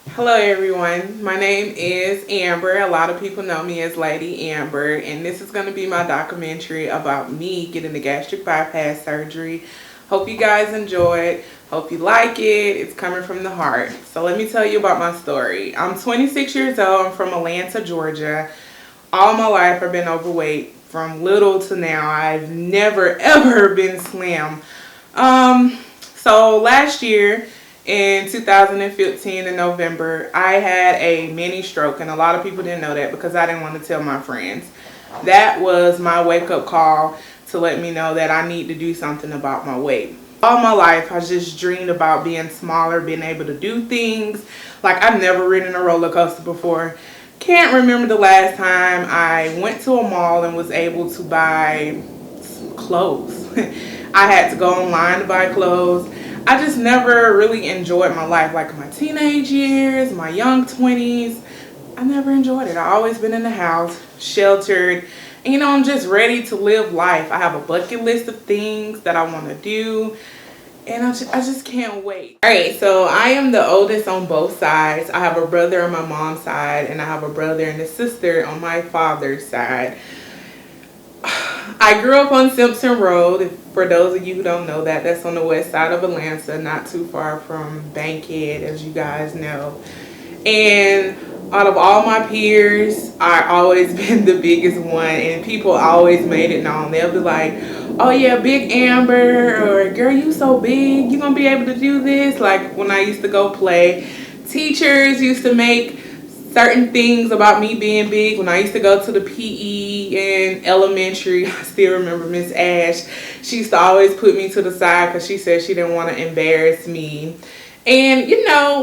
Hello everyone, my name is Amber. A lot of people know me as Lady Amber, and this is going to be my documentary about me getting the gastric bypass surgery. Hope you guys enjoy it. Hope you like it. It's coming from the heart. So let me tell you about my story. I'm 26 years old. I'm from Atlanta, Georgia. All my life I've been overweight from little to now. I've never ever been slim. So last year in 2015 in November, I had a mini stroke, and a lot of people didn't know that because I didn't want to tell my friends. That was my wake-up call to let me know that I need to do something about my weight. All my life, I just dreamed about being smaller, being able to do things. Like, I've never ridden a roller coaster before. Can't remember the last time I went to a mall and was able to buy clothes. I had to go online to buy clothes. I just never really enjoyed my life, like my teenage years, my young 20s. I never enjoyed it. I always been in the house, sheltered, and I'm just ready to live life. I have a bucket list of things that I want to do, and I just can't wait. All right, so I am the oldest on both sides. I have a brother on my mom's side, and I have a brother and a sister on my father's side. I grew up on Simpson Road. For those of you who don't know that, that's on the west side of Atlanta, not too far from Bankhead, as you guys know. And out of all my peers, I always been the biggest one, and people always made it known. They'll be like, oh yeah, Big Amber, or girl, you so big, you gonna be able to do this? Like when I used to go play, teachers used to make certain things about me being big. When I used to go to the PE in elementary, I still remember Miss Ash. She used to always put me to the side because she said she didn't want to embarrass me. And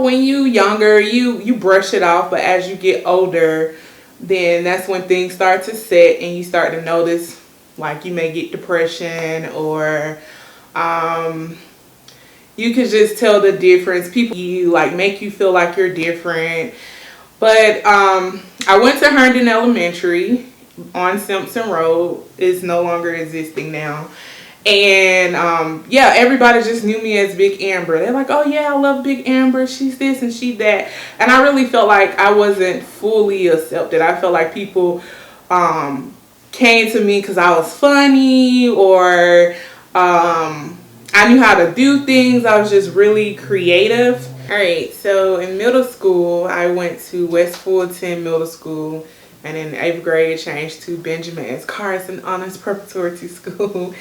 when you younger, you brush it off, but as you get older, then that's when things start to set and you start to notice, like, you may get depression, or you can just tell the difference. People make you feel like you're different. But I went to Herndon Elementary on Simpson Road. It's no longer existing now. And yeah, everybody just knew me as Big Amber. They're like, oh yeah, I love Big Amber. She's this and she that. And I really felt like I wasn't fully accepted. I felt like people came to me because I was funny, or I knew how to do things. I was just really creative. Alright, so in middle school, I went to West Fulton Middle School, and in 8th grade changed to Benjamin S. Carson Honors Preparatory School.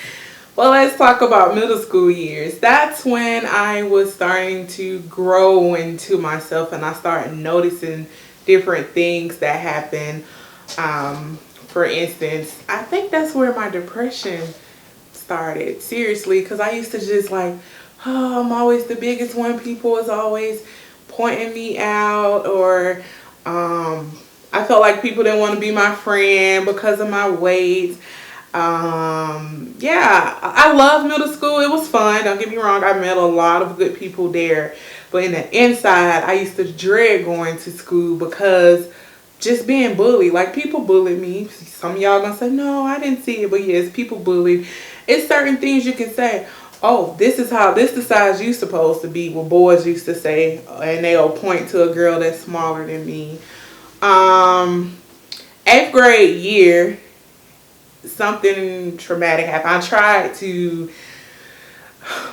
Well, let's talk about middle school years. That's when I was starting to grow into myself, and I started noticing different things that happened. For instance, I think that's where my depression started, seriously, because I used to just like, oh, I'm always the biggest one. People is always pointing me out, or I felt like people didn't want to be my friend because of my weight. Yeah, I love middle school. It was fun. Don't get me wrong. I met a lot of good people there. But in the inside, I used to dread going to school because just being bullied. Like, people bullied me. Some of y'all gonna say, no, I didn't see it. But yes, people bullied. It's certain things you can say. Oh, this is the size you supposed to be, what boys used to say, and they'll point to a girl that's smaller than me. 8th grade year, something traumatic happened. I tried to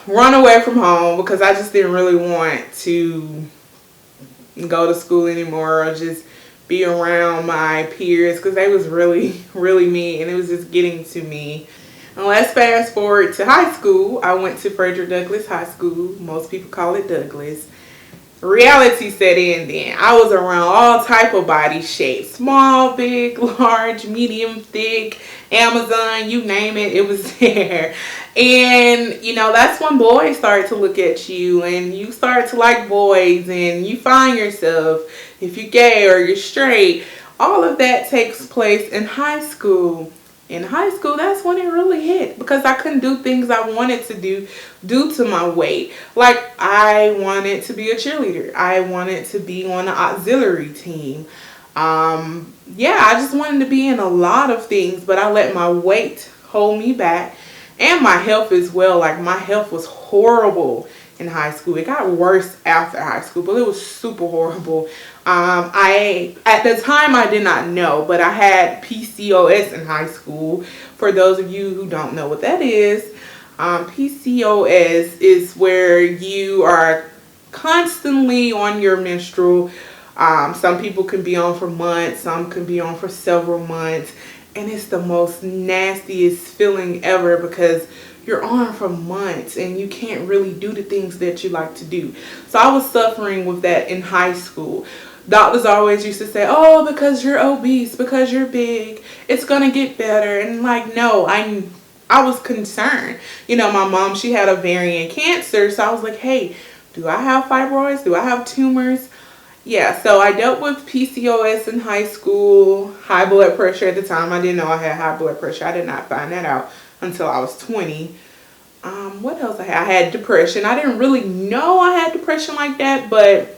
run away from home because I just didn't really want to go to school anymore, or just be around my peers, because they was really, really mean, and it was just getting to me. And let's fast forward to high school. I went to Frederick Douglass High School. Most people call it Douglass. Reality set in then. I was around all type of body shapes. Small, big, large, medium, thick, Amazon, you name it, it was there. And, that's when boys start to look at you, and you start to like boys, and you find yourself, if you're gay or you're straight. All of that takes place in high school. In high school, that's when it really hit, because I couldn't do things I wanted to do due to my weight. Like, I wanted to be a cheerleader. I wanted to be on the auxiliary team. Yeah, I just wanted to be in a lot of things, but I let my weight hold me back, and my health as well. Like, my health was horrible in high school. It got worse after high school, but it was super horrible. At the time I did not know, but I had PCOS in high school. For those of you who don't know what that is, PCOS is where you are constantly on your menstrual. Some people can be on for months, some can be on for several months, and it's the most nastiest feeling ever because you're on for months and you can't really do the things that you like to do. So I was suffering with that in high school. Doctors always used to say, oh, because you're obese, because you're big, it's gonna get better. And like, no, I was concerned. You know, my mom, she had ovarian cancer, so I was like, hey, do I have fibroids? Do I have tumors? Yeah, so I dealt with PCOS in high school, high blood pressure at the time. I didn't know I had high blood pressure. I did not find that out until I was 20. What else I had? I had depression. I didn't really know I had depression like that, but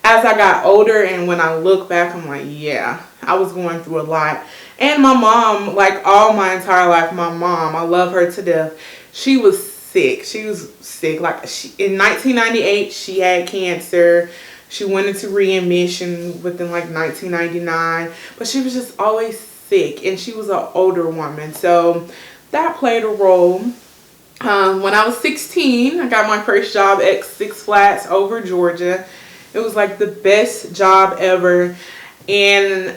as I got older and when I look back, I'm like, yeah, I was going through a lot. And my mom, like all my entire life, my mom, I love her to death. She was sick. She was sick. Like in 1998, she had cancer. She went into readmission within like 1999, but she was just always sick, and she was an older woman, so that played a role. When I was 16, I got my first job at Six Flags over Georgia. It was like the best job ever, and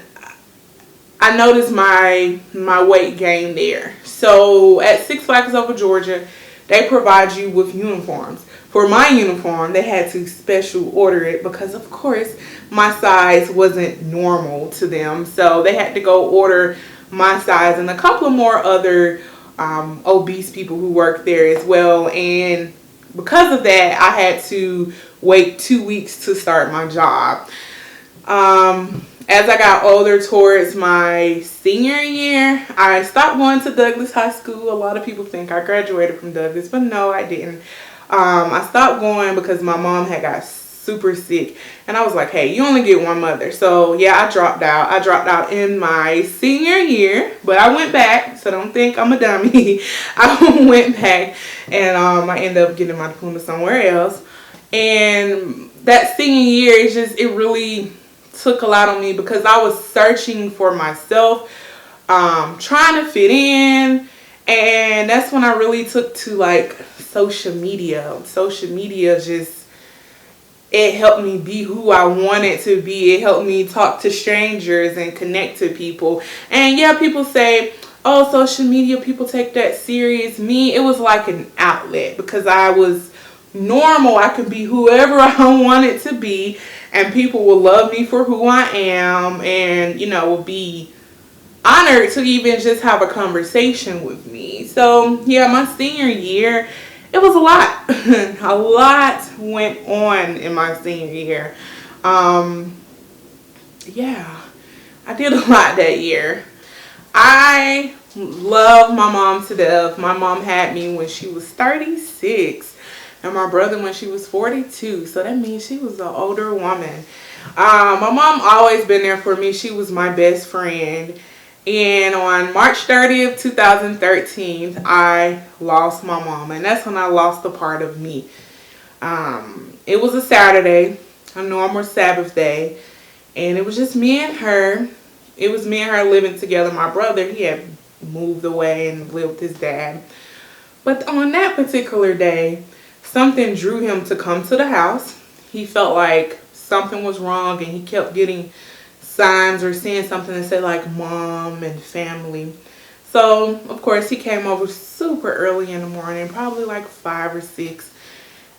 I noticed my weight gain there. So at Six Flags over Georgia, they provide you with uniforms. For my uniform, they had to special order it because, of course, my size wasn't normal to them. So they had to go order my size and a couple of more other obese people who worked there as well. And because of that, I had to wait 2 weeks to start my job. As I got older towards my senior year, I stopped going to Douglas High School. A lot of people think I graduated from Douglas, but no, I didn't. I stopped going because my mom had got super sick, and I was like, hey, you only get one mother. So yeah, I dropped out. I dropped out in my senior year, but I went back, so don't think I'm a dummy. I went back, and I ended up getting my diploma somewhere else. And that senior year, it really took a lot on me because I was searching for myself, trying to fit in. And that's when I really took to like social media. Social media it helped me be who I wanted to be. It helped me talk to strangers and connect to people. And yeah, people say, oh, social media, people take that serious. Me, it was like an outlet because I was normal. I could be whoever I wanted to be, and people will love me for who I am, and will be honored to even just have a conversation with me. So yeah, my senior year, it was a lot. A lot went on in my senior year. Yeah, I did a lot that year. I love my mom to death. My mom had me when she was 36 and my brother when she was 42. So that means she was an older woman. My mom always been there for me. She was my best friend. And on March 30th, 2013, I lost my mom. And that's when I lost a part of me. It was a Saturday, a normal Sabbath day. And it was just me and her. It was me and her living together. My brother, he had moved away and lived with his dad. But on that particular day, something drew him to come to the house. He felt like something was wrong, and he kept getting signs or seeing something that said like mom and family. So of course he came over super early in the morning, probably like 5 or 6,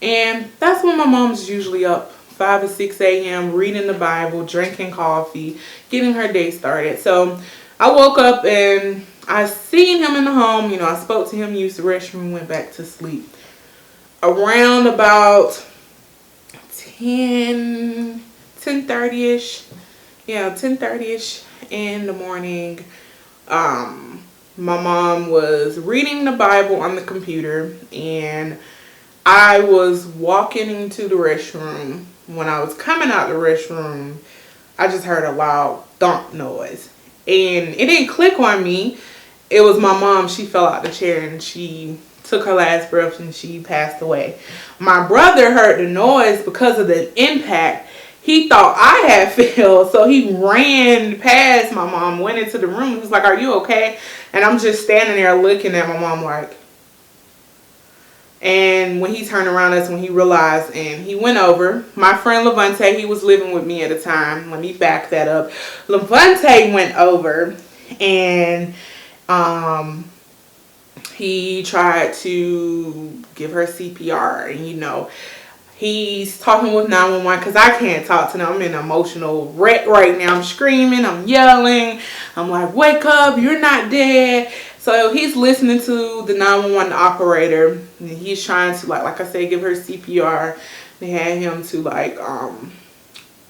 and that's when my mom's usually up, 5 or 6 a.m. reading the Bible, drinking coffee, getting her day started. So I woke up and I seen him in the home. I spoke to him, used the restroom, went back to sleep. Around about 10:30ish. Yeah, 10:30ish in the morning, my mom was reading the Bible on the computer, and I was walking into the restroom. When I was coming out the restroom, I just heard a loud thump noise, and it didn't click on me. It was my mom. She fell out the chair and she took her last breath and she passed away. My brother heard the noise because of the impact. He thought I had fell, so he ran past my mom, went into the room. He was like, "Are you okay?" And I'm just standing there looking at my mom like. And when he turned around, that's when he realized, and he went over. My friend Levante, he was living with me at the time. Let me back that up. Levante went over, and he tried to give her CPR, and you know, he's talking with 911 because I can't talk to them. I'm in an emotional wreck right now. I'm screaming, I'm yelling. I'm like, "Wake up, you're not dead." So he's listening to the 911 operator, and he's trying to, like I said, give her CPR. They had him to, like,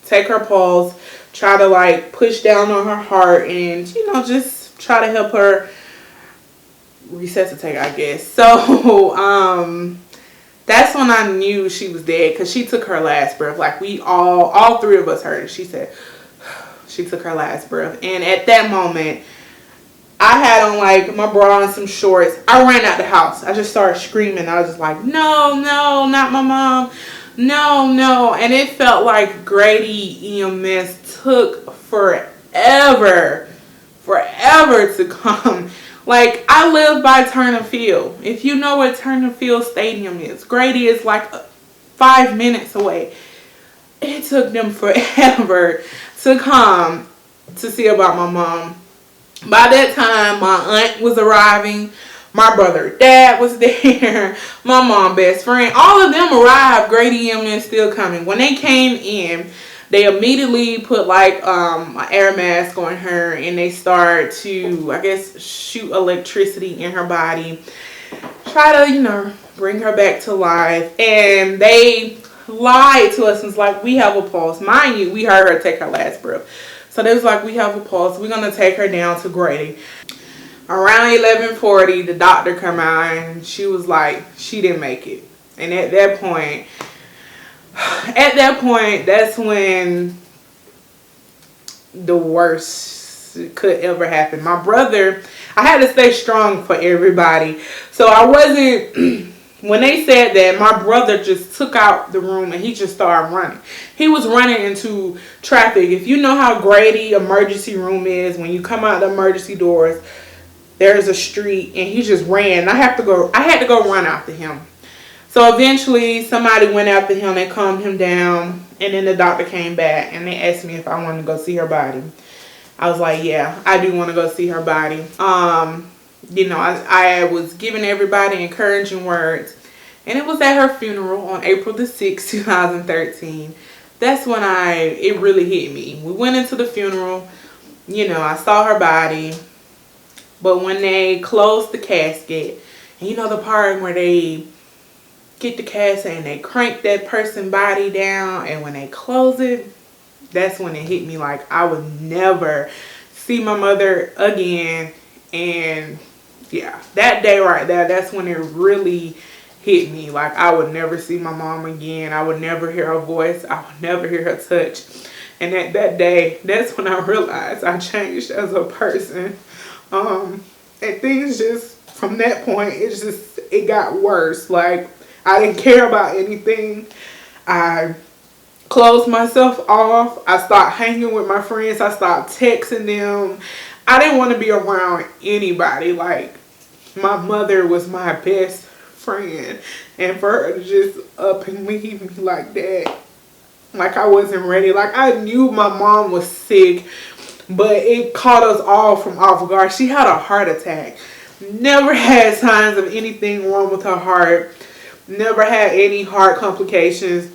take her pulse, try to, like, push down on her heart, and, you know, just try to help her resuscitate, I guess. So, that's when I knew she was dead, because she took her last breath. Like, we all three of us heard it. She said she took her last breath. And at that moment, I had on, like, my bra and some shorts. I ran out the house. I just started screaming. I was just like, "No, no, not my mom. No, no." And it felt like Grady EMS took forever to come. Like, I live by Turner Field. If you know what Turner Field Stadium is, Grady is like 5 minutes away. It took them forever to come to see about my mom. By that time, my aunt was arriving. My brother, dad was there. My mom, best friend. All of them arrived. Grady EMS still coming. When they came in, they immediately put, like, an air mask on her. And they start to, I guess, shoot electricity in her body. Try to, you know, bring her back to life. And they lied to us and was like, "We have a pulse." Mind you, we heard her take her last breath. So they was like, "We have a pulse. We're going to take her down to Grady." Around 11:40, the doctor come out and she was like, she didn't make it. And at that point, that's when the worst could ever happen. My brother, I had to stay strong for everybody. So I wasn't... When they said that, my brother just took out the room and he just started running. He was running into traffic. If you know how Grady emergency room is, when you come out the emergency doors, there's a street, and he just ran. I had to go run after him. So eventually somebody went after him, they calmed him down, and then the doctor came back and they asked me if I wanted to go see her body. I was like, yeah, I do want to go see her body. You know, I was giving everybody encouraging words. And it was at her funeral on April the 6th, 2013. That's when it really hit me. We went into the funeral. You know, I saw her body. But when they closed the casket, and you know the part where they get the casket and they crank that person's body down, and when they close it, that's when it hit me like I would never see my mother again. And yeah, that day right there, that's when it really hit me. Like, I would never see my mom again. I would never hear her voice. I would never hear her touch. And at that day, that's when I realized I changed as a person. And things just, from that point, it got worse. Like, I didn't care about anything. I closed myself off. I stopped hanging with my friends. I stopped texting them. I didn't want to be around anybody. Like, my mother was my best friend, and for her to just up and leave me like that, like I wasn't ready. Like, I knew my mom was sick, but it caught us all from off guard. She had a heart attack. Never had signs of anything wrong with her heart. Never had any heart complications.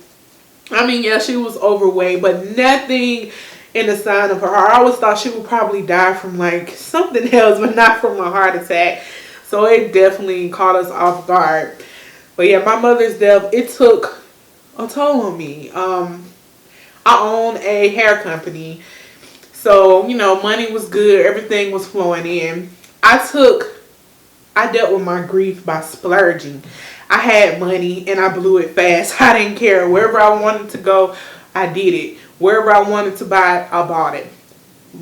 I mean, yeah, she was overweight, but nothing in the sign of her heart. I always thought she would probably die from like something else, but not from a heart attack. So it definitely caught us off guard. But yeah, my mother's death, it took a toll on me. I own a hair company. So, you know, money was good. Everything was flowing in. I dealt with my grief by splurging. I had money and I blew it fast. I didn't care. Wherever I wanted to go, I did it. Wherever I wanted to buy it, I bought it.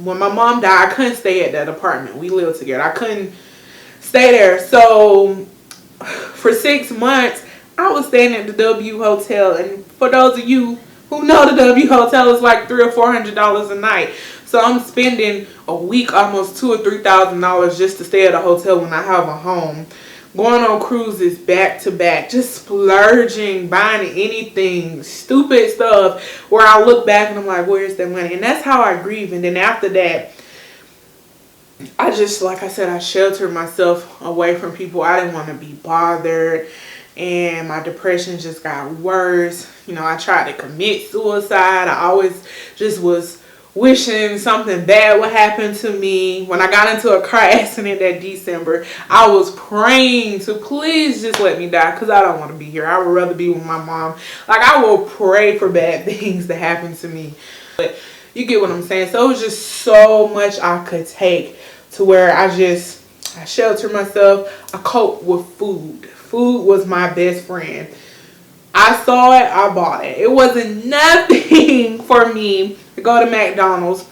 When my mom died, I couldn't stay at that apartment. We lived together. I couldn't stay there. So for 6 months, I was staying at the W Hotel. And for those of you who know, the W Hotel is like $300 or $400 a night. So I'm spending a week almost $2,000 or $3,000 just to stay at a hotel when I have a home. Going on cruises back to back, just splurging, buying anything, stupid stuff, where I look back and I'm like, where's that money? And that's how I grieve. And then after that, I just, like I said, I sheltered myself away from people. I didn't want to be bothered. And my depression just got worse. You know, I tried to commit suicide. I always just was wishing something bad would happen to me. When I got into a car accident that December, I was praying to please just let me die, because I don't want to be here. I would rather be with my mom. Like, I will pray for bad things to happen to me. But you get what I'm saying. So it was just so much I could take, to where I sheltered myself. I coped with food. Food was my best friend. I saw it, I bought it. It wasn't nothing for me to go to McDonald's,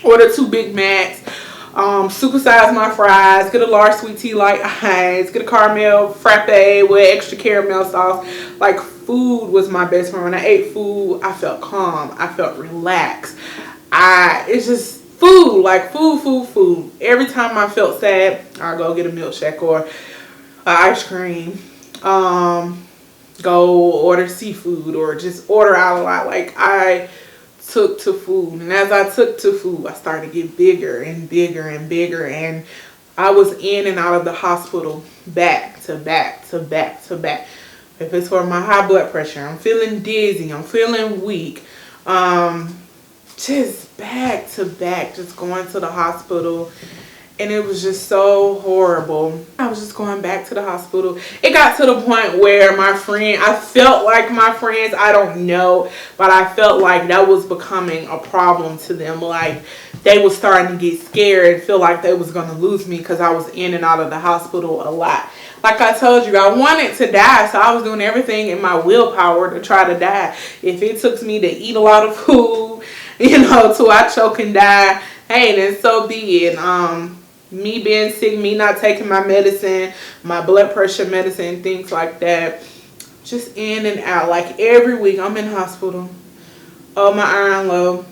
order 2 Big Macs, supersize my fries, get a large sweet tea like ice, get a caramel frappe with extra caramel sauce. Like, food was my best friend. When I ate food, I felt calm. I felt relaxed. It's just food, like food. Every time I felt sad, I'll go get a milkshake or ice cream. Go order seafood, or just order out a lot. Like, I took to food, and as I took to food, I started to get bigger and bigger and bigger, and I was in and out of the hospital back to back to back to back. If it's for my high blood pressure, I'm feeling dizzy, I'm feeling weak, just back to back, just going to the hospital. And it was just so horrible. I was just going back to the hospital. It got to the point where I felt like my friends, I don't know, but I felt like that was becoming a problem to them. Like, they were starting to get scared and feel like they was going to lose me, because I was in and out of the hospital a lot. Like I told you, I wanted to die, so I was doing everything in my willpower to try to die. If it took me to eat a lot of food, till I choke and die, hey, then so be it. Me being sick, me not taking my medicine, my blood pressure medicine, things like that, just in and out. Like, every week I'm in hospital. Oh, my iron low.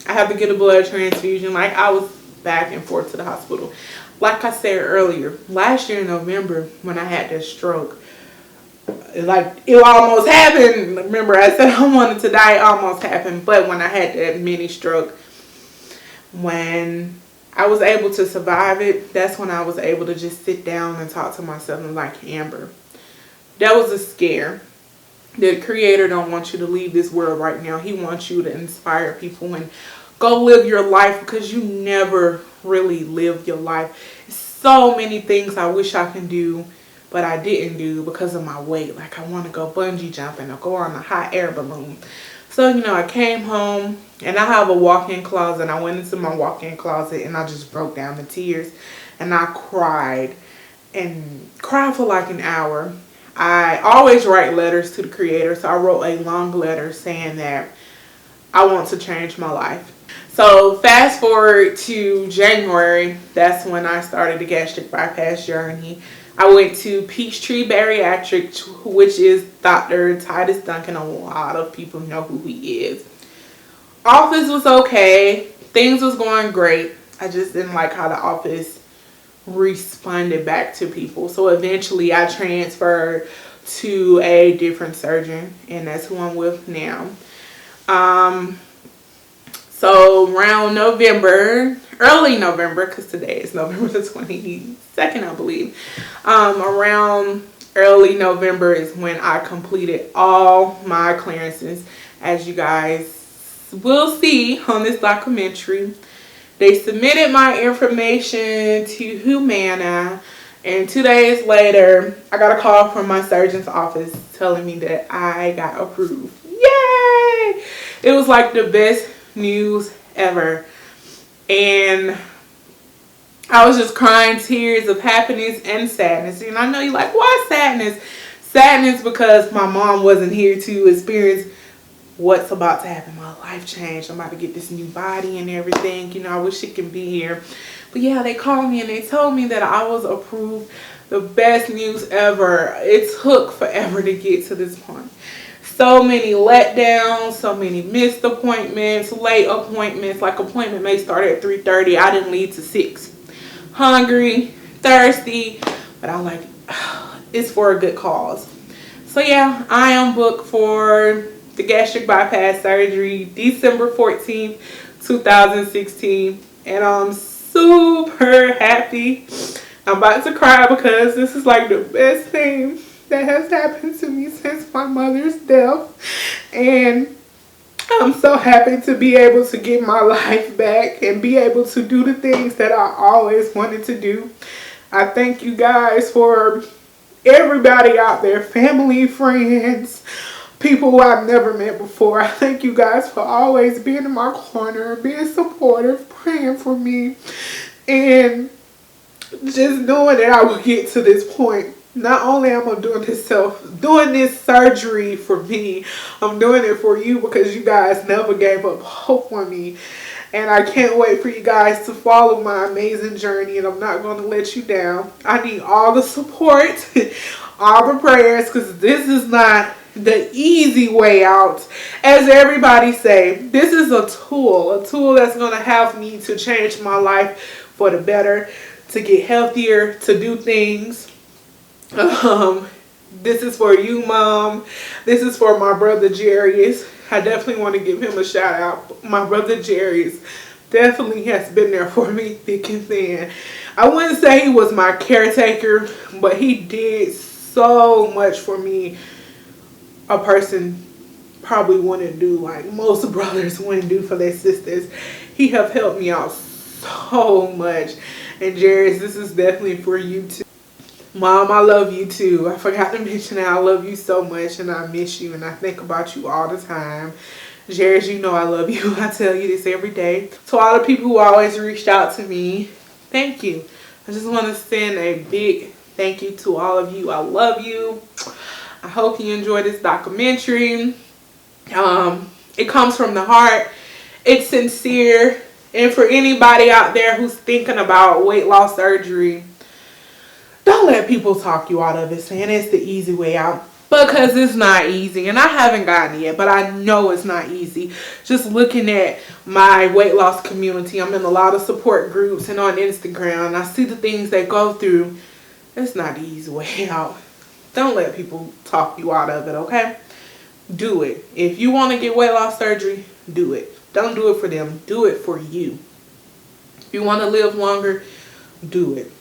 I have to get a blood transfusion. Like, I was back and forth to the hospital. Like I said earlier, last year in November, when I had that stroke, like, it almost happened. Remember, I said I wanted to die. It almost happened. But when I had that mini stroke, when I was able to survive it, that's when I was able to just sit down and talk to myself and like, Amber, that was a scare. The Creator don't want you to leave this world right now. He wants you to inspire people and go live your life, because you never really lived your life. So many things I wish I can do, but I didn't do because of my weight. Like, I want to go bungee jumping or go on a hot air balloon. So, I came home, and I have a walk-in closet. I went into my walk-in closet, and I just broke down in tears. And I cried, and cried for like an hour. I always write letters to the Creator, so I wrote a long letter saying that I want to change my life. So, fast forward to January, that's when I started the gastric bypass journey. I went to Peachtree Bariatric, which is Dr. Titus Duncan. A lot of people know who he is. Office was okay. Things was going great. I just didn't like how the office responded back to people. So eventually I transferred to a different surgeon, and that's who I'm with now. So around November, early November, because today is November the 22nd, I believe. Around early November is when I completed all my clearances. As you guys will see on this documentary, they submitted my information to Humana, and 2 days later, I got a call from my surgeon's office telling me that I got approved. Yay! It was like the best news ever. And I was just crying tears of happiness and sadness. And I know you're like, why sadness? Sadness because my mom wasn't here to experience what's about to happen. My life changed. I'm about to get this new body and everything. You know, I wish it could be here. But yeah, they called me and they told me that I was approved. The best news ever. It took forever to get to this point. So many letdowns, so many missed appointments, late appointments. Like, appointment may start at 3:30. I didn't leave to 6. Hungry, thirsty, but I'm like, it's for a good cause. So yeah, I am booked for the gastric bypass surgery December 14th, 2016. And I'm super happy. I'm about to cry because this is like the best thing that has happened to me since my mother's death. And I'm so happy to be able to get my life back and be able to do the things that I always wanted to do. I thank you guys for everybody out there, family, friends, people who I've never met before. I thank you guys for always being in my corner, being supportive, praying for me, and just knowing that I will get to this point. Not only am I doing this surgery for me, I'm doing it for you because you guys never gave up hope on me. And I can't wait for you guys to follow my amazing journey, and I'm not going to let you down. I need all the support, all the prayers, because this is not the easy way out. As everybody say, this is a tool that's going to help me to change my life for the better, to get healthier, to do things. This is for you, Mom. This is for my brother Jarius. I definitely want to give him a shout out. My brother Jarius definitely has been there for me thick and thin. I wouldn't say he was my caretaker, but he did so much for me. A person probably wouldn't do, like most brothers wouldn't do for their sisters. He have helped me out so much. And Jarius, this is definitely for you too. Mom, I love you too. I forgot to mention that I love you so much and I miss you and I think about you all the time. Jarius, you know I love you. I tell you this every day. To all the people who always reached out to me, thank you. I just want to send a big thank you to all of you. I love you. I hope you enjoy this documentary. It comes from the heart. It's sincere. And for anybody out there who's thinking about weight loss surgery, don't let people talk you out of it saying it's the easy way out, because it's not easy. And I haven't gotten it yet, but I know it's not easy. Just looking at my weight loss community, I'm in a lot of support groups and on Instagram, and I see the things they go through. It's not the easy way out. Don't let people talk you out of it, okay? Do it. If you want to get weight loss surgery, do it. Don't do it for them. Do it for you. If you want to live longer, do it.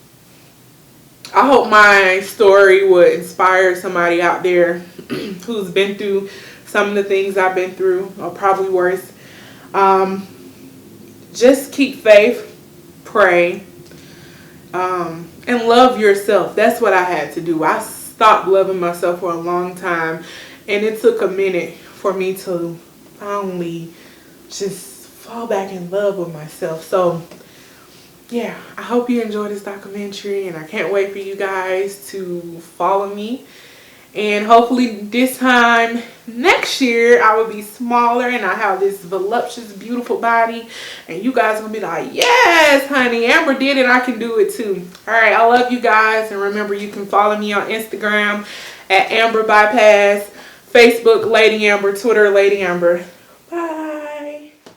I hope my story would inspire somebody out there who's been through some of the things I've been through, or probably worse. Just keep faith, pray, and love yourself. That's what I had to do. I stopped loving myself for a long time, and it took a minute for me to finally just fall back in love with myself. So yeah, I hope you enjoyed this documentary, and I can't wait for you guys to follow me. And hopefully this time next year I will be smaller and I have this voluptuous, beautiful body, and you guys are gonna be like, yes honey, Amber did it, I can do it too. All right, I love you guys, and remember, you can follow me on Instagram at Amber Bypass, Facebook Lady Amber, Twitter Lady Amber.